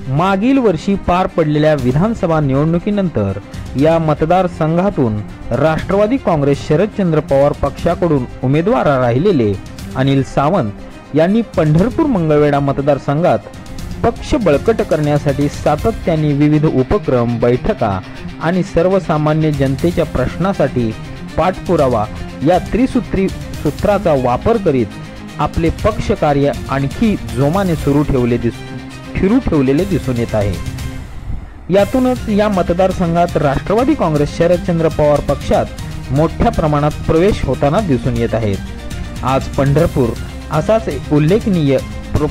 मागील वर्षी पार पडलेल्या विधानसभा निवडणुकीनंतर या मतदारसंघातून राष्ट्रवादी काँग्रेस शरदचंद्र पवार पक्षाकडून उमेदवार राहिलेले अनिल सावंत यांनी पंढरपूर मंगळवेढा मतदारसंघात पक्ष बळकट करण्यासाठी सातत्याने विविध उपक्रम, बैठका आणि सर्वसामान्य जनतेच्या प्रश्नासाठी पाठपुरावा या त्रिसूत्राचा वापर करीत आपले पक्ष कार्य आणखी जोमाने सुरू ठेवलेले दिसून येत आहे। यातूनच या मतदारसंघात राष्ट्रवादी काँग्रेस शरदचंद्र पवार पक्षात मोठ्या प्रमाणात प्रवेश होताना दिसून येत आहेत। आज पंढरपूर असाच एक उल्लेखनीय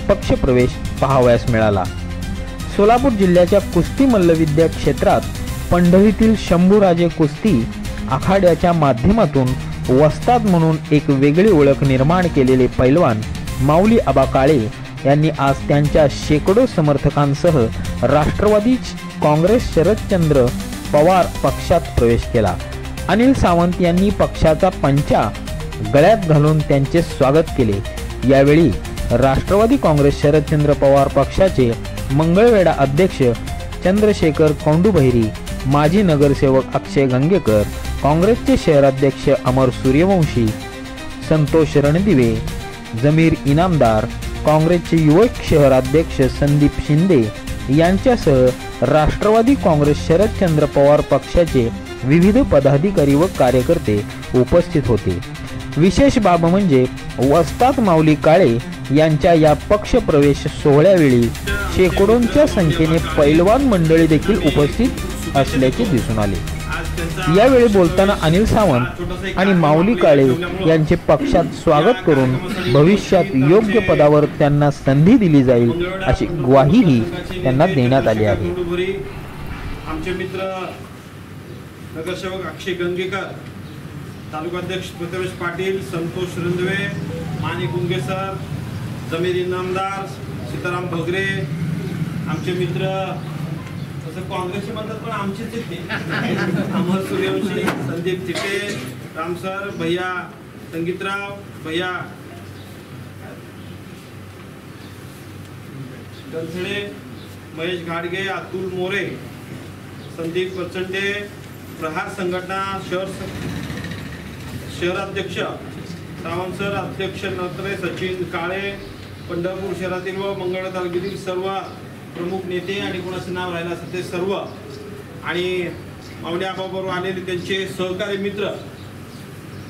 पक्ष प्रवेश पाहावयास मिळाला। सोलापूर जिल्ह्याच्या कुस्ती मल्लविद्या क्षेत्रात पंढरीतील शंभूराजे कुस्ती आखाड्याच्या माध्यमातून वस्ताद म्हणून एक वेगळी ओळख निर्माण केलेले पैलवान माऊली आबा काळे यांनी आज त्यांच्या शेकडो समर्थकांसह राष्ट्रवादी काँग्रेस शरदचंद्र पवार पक्षात प्रवेश केला। अनिल सावंत यांनी पक्षाचा पंचा गळ्यात घालून त्यांचे स्वागत केले। यावेळी राष्ट्रवादी काँग्रेस शरदचंद्र पवार पक्षाचे मंगळवेढा अध्यक्ष चंद्रशेखर कौंडुबहिरी, माजी नगरसेवक अक्षय गंगेकर, काँग्रेसचे शहराध्यक्ष अमर सूर्यवंशी, संतोष रणदिवे, जमीर इनामदार, काँग्रेसचे युवक शहराध्यक्ष संदीप शिंदे यांच्यासह राष्ट्रवादी काँग्रेस शरदचंद्र पवार पक्षाचे विविध पदाधिकारी व कार्यकर्ते उपस्थित होते। विशेष बाब म्हणजे वस्ताद माऊली काळे यांच्या या पक्ष प्रवेश सोहळ्यावेळी शेकडोंच्या संख्येने पैलवान मंडळी देखील उपस्थित असल्याचे दिसून आले। यावेळी बोलताना अनिल सावंत आणि माऊली काळे यांचे पक्षात स्वागत करून भविष्यात योग्य पदावर त्यांना संधी दिली जाईल अशी ग्वाहीही त्यांना देण्यात आली आहे। आमचे मित्र नगरसेवक अक्षय गंगेकर, तालुकाध्यक्ष प्रथमेश पाटील, संतोष रणदिवे, माणिक गुंगेसर, जमीर इनामदार, सीताराम भगरे, आमचे मित्र तसं काँग्रेसचे म्हणतात पण आमचेच ते अमर सूर्यवंशी, संदीप थिटे, रामसर भैया, संगीतराव भैया गलसडे, महेश घाडगे, अतुल मोरे, संदीप प्रचंडे, प्रहार संघटना शहराध्यक्ष सावंत सर, अध्यक्ष नत्रे, सचिन काळे, पंढरपूर शहरातील व मंगळवेढा तालुक्यातील सर्व प्रमुख नेते आणि कोणाचं नाव राहिलं असेल ते सर्व, आणि माऊली आबाबरोबर आलेले त्यांचे सहकारी मित्र,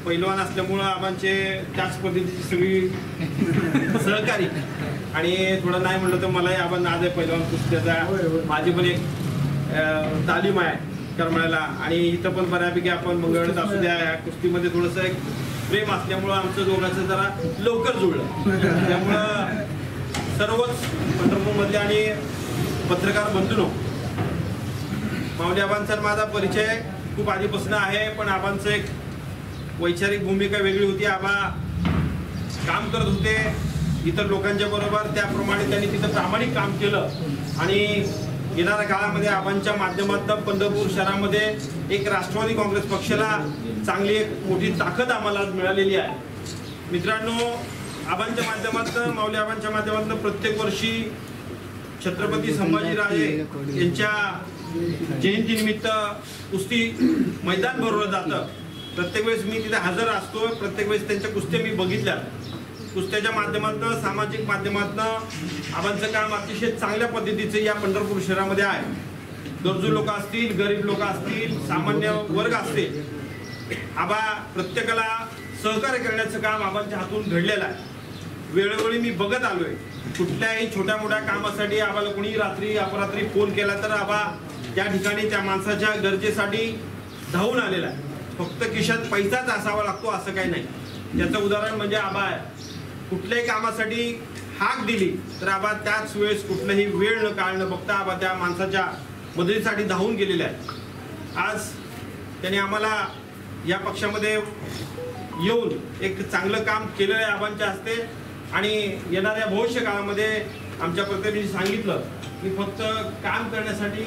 पैलवान असल्यामुळं आबांचे त्याच पद्धतीची सगळी सहकारी, आणि थोडं नाही म्हटलं तर मलाही आबा नाद आहे पैलवान कुस्त्याचा, माझी पण एक तालीम आहे करमाळ्याला, आणि इथं पण बऱ्यापैकी आपण मंगळवेढ्यात असू द्या या कुस्तीमध्ये थोडंसं एक प्रेम असल्यामुळं आमचं दोघांचं जरा लवकर जुळलं। त्यामुळं सर्वच पंढरपूरमधले आणि पत्रकार बंधूंनो, माऊली आबांचा माझा परिचय खूप आधीपासून आहे, पण आबांचं एक वैचारिक भूमिका वेगळी होती। आबा काम करत होते इतर लोकांच्या बरोबर, त्याप्रमाणे त्यांनी तिथं प्रामाणिक काम केलं, आणि येणाऱ्या काळामध्ये आबांच्या माध्यमातून पंढरपूर शहरामध्ये एक राष्ट्रवादी काँग्रेस पक्षाला चांगली एक मोठी ताकद आम्हाला मिळालेली आहे। मित्रांनो, आबांच्या माध्यमातून, माऊली आबांच्या माध्यमातून प्रत्येक वर्षी छत्रपती संभाजीराजे यांच्या जयंतीनिमित्त कुस्ती मैदान भरवलं जातं। प्रत्येक वेळेस मी तिथे हजर असतो, प्रत्येक वेळेस त्यांच्या कुस्त्या मी बघितल्या। कुस्त्याच्या माध्यमातून, सामाजिक माध्यमातून आबांचं काम अतिशय चांगल्या पद्धतीचं या पंढरपूर शहरामध्ये आहे। गरजू लोक असतील, गरीब लोक असतील, सामान्य वर्ग असतील, आबा प्रत्येकाला सहकार्य करण्याचं काम आबांच्या हातून घडलेलं आहे। वेळोवेळी मी बघत आलोय, कुठल्याही छोट्या मोठ्या कामासाठी आबाला कोणी रात्री अपरात्री फोन केला तर आबा त्या ठिकाणी त्या माणसाच्या गरजेसाठी धावून आलेला आहे। फक्त खिशात पैसाच असावा लागतो असं काही नाही। त्याचं उदाहरण म्हणजे आबा आहे, कुठल्याही कामासाठी हाक दिली तर आबा त्याच वेळेस कुठलाही वेळ न काळ न बघता आबा त्या माणसाच्या मदतीसाठी धावून गेलेले आहेत। आज त्यांनी आम्हाला या पक्षामध्ये येऊन एक चांगलं काम केलेलं आहे आबांच्या हस्ते, आणि येणाऱ्या भविष्य काळामध्ये आमच्या प्रतिनिधींनी सांगितलं की फक्त काम करण्यासाठी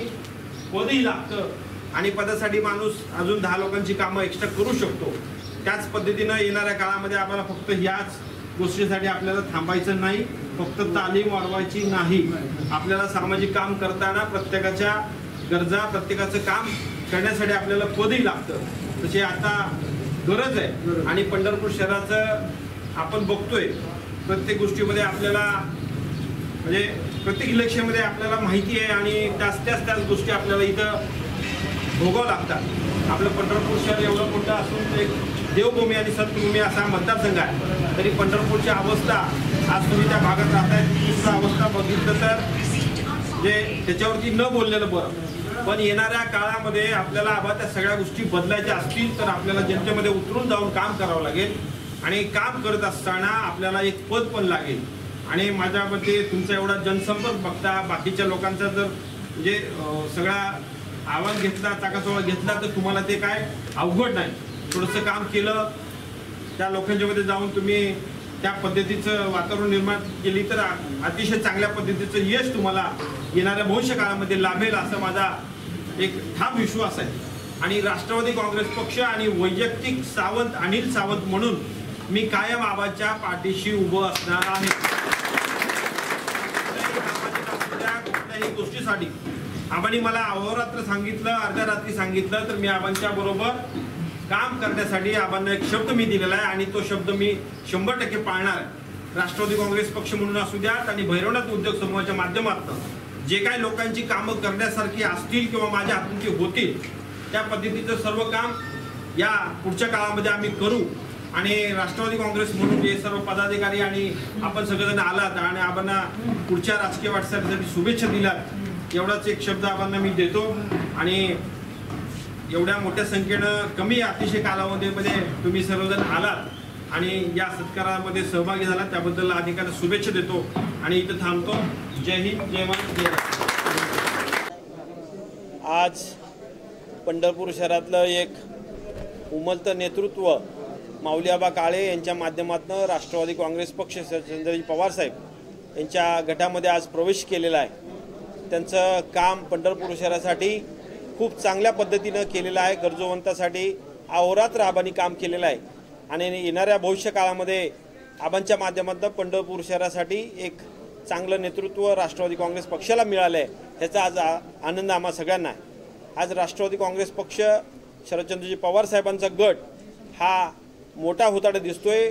पदही लागतं, आणि पदासाठी माणूस अजून 10 लोकांची कामं एक्स्ट्रा करू शकतो। त्याच पद्धतीनं येणाऱ्या काळामध्ये आम्हाला फक्त याच गोष्टीसाठी आपल्याला थांबायचं नाही, फक्त तालीम वाढवायची नाही, आपल्याला सामाजिक काम करताना प्रत्येकाच्या गरजा, प्रत्येकाचं काम करण्यासाठी आपल्याला पदही लागतं. तशी आता गरज आहे. आणि पंढरपूर शहराचं आपण बघतोय प्रत्येक गोष्टीमध्ये आपल्याला, म्हणजे प्रत्येक इलेक्शनमध्ये आपल्याला माहिती आहे आणि त्याच गोष्टी आपल्याला इथं भोगावं लागतात. आपलं पंढरपूर शहर एवढं मोठं असून एक देवभूमी आणि सतभूमी असा मतदारसंघ आहे, तरी पंढरपूरची अवस्था आज तुम्ही त्या भागात राहताय तिथं अवस्था बघितलं तर जे त्याच्यावरती न बोललेलं बरं. पण येणाऱ्या काळामध्ये आपल्याला आबा त्या सगळ्या गोष्टी बदलायच्या असतील तर आपल्याला जनतेमध्ये उतरून जाऊन काम करावं लागेल. आणि काम करत असताना आपल्याला एक पद पण लागेल. आणि माझ्या मते तुमचा एवढा जनसंपर्क बघता बाकीच्या लोकांचा जर म्हणजे सगळा आवाज घेतला, चाकाचोळा घेतला तर तुम्हाला ते काय अवघड नाही. थोडंसं काम केलं, त्या लोकांच्या मध्ये जाऊन तुम्ही त्या पद्धतीचं वातावरण निर्माण केली तर अतिशय चांगल्या पद्धतीचं यश तुम्हाला येणाऱ्या भविष्य काळामध्ये लाभेल असा माझा एक ठाम विश्वास आहे. आणि राष्ट्रवादी काँग्रेस पक्ष आणि वैयक्तिक सावंत अनिल सावंत म्हणून मी कायम आबाच्या पाठीशी उभं असणार आहे. कुठल्याही गोष्टीसाठी आबांनी मला अहोरात्र सांगितलं, अर्ध्या रात्री सांगितलं तर मी आबांच्या बरोबर काम करण्यासाठी आबांना एक शब्द मी दिलेला आहे आणि तो शब्द मी 100% पाळणार आहे. राष्ट्रवादी काँग्रेस पक्ष म्हणून असू द्यात आणि भैरवनाथ उद्योग समूहाच्या माध्यमातून जे काही लोकांची कामं करण्यासारखी असतील किंवा माझ्या हातून होतील त्या पद्धतीचं सर्व काम या पुढच्या काळामध्ये आम्ही करू. आणि राष्ट्रवादी काँग्रेस म्हणून जे सर्व पदाधिकारी आणि आपण सगळेजण आलात आणि आबांना पुढच्या राजकीय वाटचालीसाठी शुभेच्छा दिल्यात एवढाच एक शब्द आबांना मी देतो. आणि एवढ्या मोठ्या संख्येनं कमी अतिशय कालावधीमध्ये तुम्ही सर्वजण आलात आणि या सत्कारामध्ये सहभागी झाला त्याबद्दल अधिकाऱ्यांना शुभेच्छा देतो आणि इथं थांबतो. जय हिंद, जय महाराष्ट्र, जय राष्ट्र. आज पंढरपूर शहरातलं एक उमलतं नेतृत्व माऊली आबा काळे यांच्या माध्यमातून राष्ट्रवादी काँग्रेस पक्ष शरदचंद्रजी पवार साहेब यांच्या गटामध्ये आज प्रवेश केलेला आहे. त्यांचं काम पंढरपूर शहरासाठी खूप चांगल्या पद्धतीनं केलेलं आहे. गरजवंतासाठी अहोरात्र आबांनी काम केलेलं आहे आणि येणाऱ्या भविष्य काळामध्ये आबांच्या माध्यमातून पंढरपूर शहरासाठी एक चांगलं नेतृत्व राष्ट्रवादी काँग्रेस पक्षाला मिळालं आहे. ह्याचा आज आनंद आम्हा सगळ्यांना आहे. आज राष्ट्रवादी काँग्रेस पक्ष शरदचंद्रजी पवार साहेबांचा गट हा मोठा होताना दिसतोय.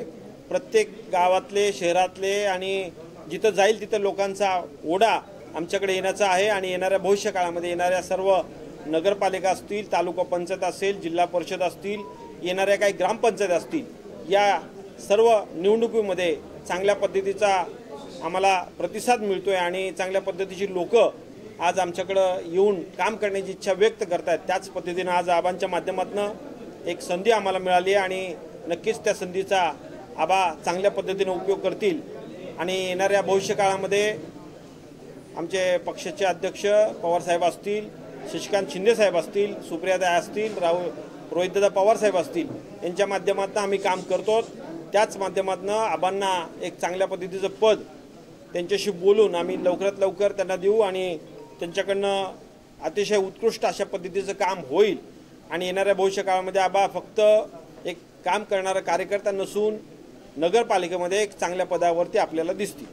प्रत्येक गावातले, शहरातले आणि जिथं जाईल तिथं लोकांचा ओढा आमच्याकडे येण्याचा आहे. आणि येणाऱ्या भविष्य काळामध्ये येणाऱ्या सर्व नगरपालिका असतील, तालुका पंचायत असेल, जिल्हा परिषद असतील, येणाऱ्या काही ग्रामपंचायत असतील, या सर्व निवडणुकीमध्ये चांगल्या पद्धतीचा आम्हाला प्रतिसाद मिळतोय आणि चांगल्या पद्धतीची लोक आज आमच्याकडं येऊन काम करण्याची इच्छा व्यक्त करतात. त्याच पद्धतीनं आज आबांच्या माध्यमातून एक संधी आम्हाला मिळाली आहे आणि नक्कीच त्या संधीचा आबा चांगल्या पद्धतीने उपयोग करतील. आणि येणाऱ्या भविष्य काळामध्ये आमचे पक्षाचे अध्यक्ष पवारसाहेब असतील, शशिकांत शिंदे साहेब असतील, सुप्रियाताई असतील, रोहितदादा पवार साहेब असतील, यांच्या माध्यमातून आम्ही काम करतो. त्याच माध्यमातून आबांना एक चांगल्या पद्धतीचं पद त्यांच्याशी बोलून आम्ही लवकरात लवकर त्यांना देऊ आणि त्यांच्याकडनं अतिशय उत्कृष्ट अशा पद्धतीचं काम होईल. आणि येणाऱ्या भविष्य काळामध्ये आबा फक्त एक काम करणारा कार्यकर्ता नसून नगरपालिकेमध्ये एक चांगल्या पदावरती आपल्याला दिसतील.